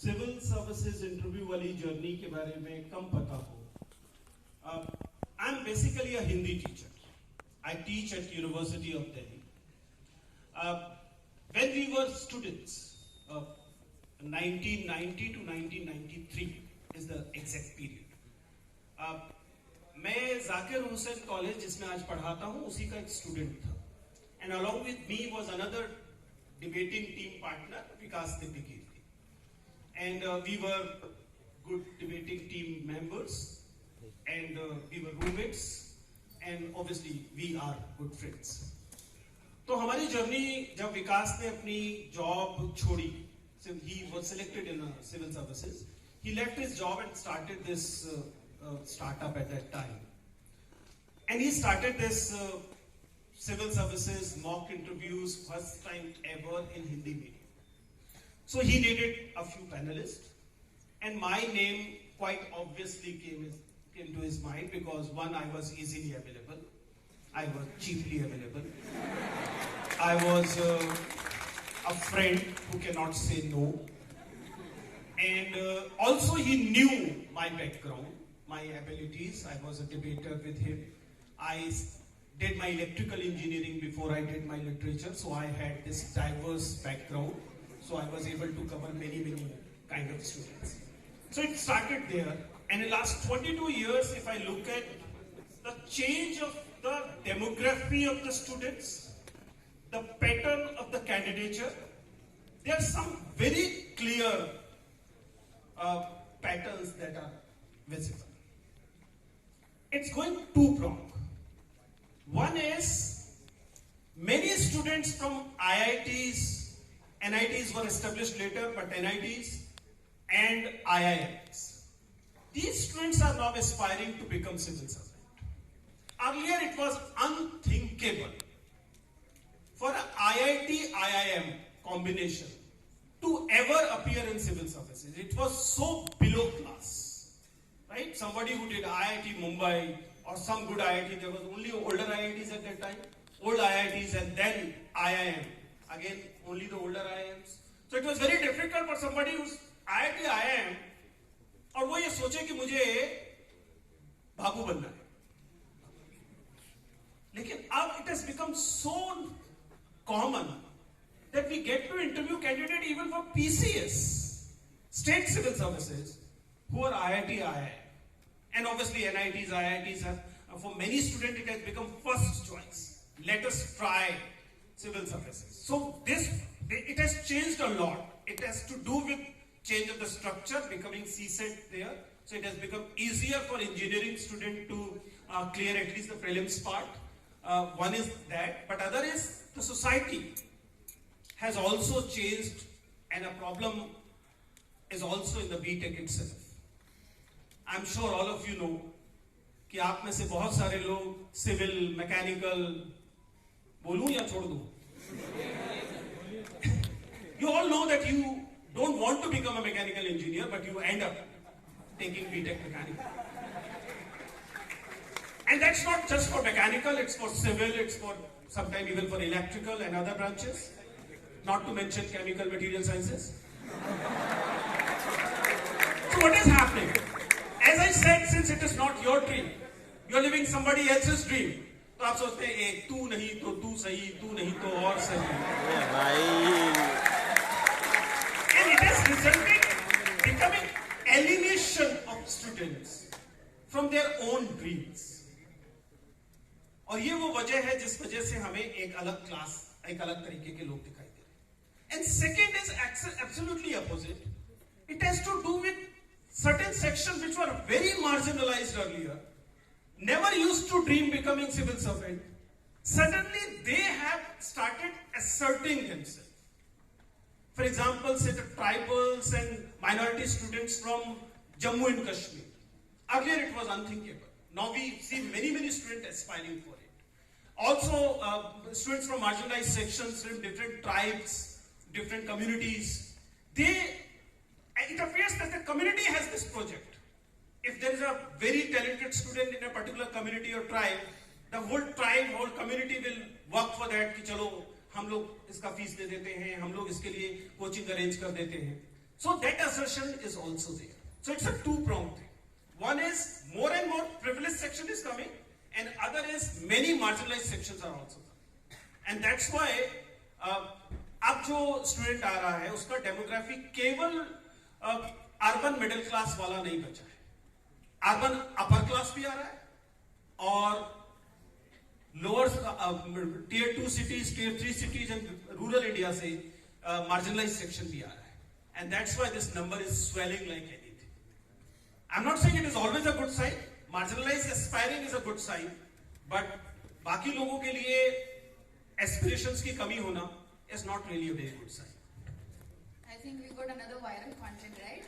Civil services interview वाली journey के बारे में कम पता हो। I am basically a Hindi teacher. I teach at University of Delhi. When we were students, 1990 to 1993 is the exact period. मैं Zakir Hussain college जिसमें आज पढ़ाता हूँ उसी का एक स्टूडेंट था. And along with me was another debating team partner, Vikas Dipikirti. And we were good debating team members, and we were roommates. And obviously we are good friends. तो हमारी जर्नी जब विकास ने अपनी जॉब छोड़ी, he was selected in civil services. He left his job and started this startup at that time. And he started this civil services mock interviews, first time ever in Hindi medium. So he needed a few panelists, and my name quite obviously came to his mind because one, I was easily available, I was cheaply available, I was a friend who cannot say no, and also he knew my background, my abilities. I was a debater with him. I did my electrical engineering before I did my literature, so I had this diverse background, so I was able to cover many kind of students. So it started there. And in the last 22 years, if I look at the change of the demography of the students, the pattern of the candidature, there are some very clear patterns that are visible. It's going two-pronged. One is many students from IITs, NITs were established later, but NITs and IIMs. These students are now aspiring to become civil servant. Earlier it was unthinkable for an IIT-IIM combination to ever appear in civil services. It was so below class, right? Somebody who did IIT Mumbai or some good IIT, there was only older IITs at that time, old IITs and then IIM. Again, only the older IIMs. So it was very difficult for somebody who's IIT-IIM और वो ये सोचे कि मुझे बाबू बनना है. लेकिन अब it has become so common that we get to interview candidate even for PCS, state civil services, who are IIT, IIM. And obviously NITs, IITs have, for many students it has become first choice. Let us try civil services. So it has changed a lot. It has to do with change of the structure, becoming CSET there. So it has become easier for engineering student to clear at least the prelims part. One is that, but other is the society has also changed, and a problem is also in the BTech itself. I'm sure all of you know कि आप में से बहुत सारे लोग civil, mechanical, बोलूं या छोड़ दूं? You all know that you don't want to become a mechanical engineer, but you end up taking BTech mechanical. And that's not just for mechanical, it's for civil, it's for sometimes even for electrical and other branches, not to mention chemical material sciences. So what is happening? As I said, since it is not your dream, you're living somebody else's dream. तो आप सोचते हैं एक तू नहीं तो तू सही, तू नहीं तो और सही. And it has resulted becoming alienation of students from their own dreams. और ये वो वजह है जिस वजह से हमें एक अलग क्लास, एक अलग तरीके के लोग दिखाई दे रहे हैं. And second is absolutely opposite. It has to do with certain sections which were very marginalized earlier, never used to dream becoming civil servant. Suddenly they have started asserting themselves. For example, say the tribals and minority students from Jammu and Kashmir. Earlier it was unthinkable. Now we see many students aspiring for it. Also, students from marginalized sections, from different tribes, different communities. It appears that the community has this project. If there is a very talented student in a particular community or tribe, the whole tribe, whole community will work for that. कि चलो हम लोग इसका fees दे देते हैं, हम लोग इसके लिए कोचिंग अरेंज कर देते हैं. So that assertion is also there. So it's a two-pronged thing. One is more and more privileged section is coming, and other is many marginalized sections are also coming. And that's why अब जो student आ रहा है उसका demography केवल urban middle class वाला नहीं बचा है, अर्बन अपर क्लास भी आ रहा है और lower tier 2 cities, tier 3 cities and rural India से मार्जिनलाइज सेक्शन भी आ रहा है. And that's why this number is swelling like anything. I'm not saying it is always a good sign. Marginalized aspiring is a good sign. But बाकी लोगों के लिए aspirations की कमी होना is not really a very good sign. I think we got another viral content, right?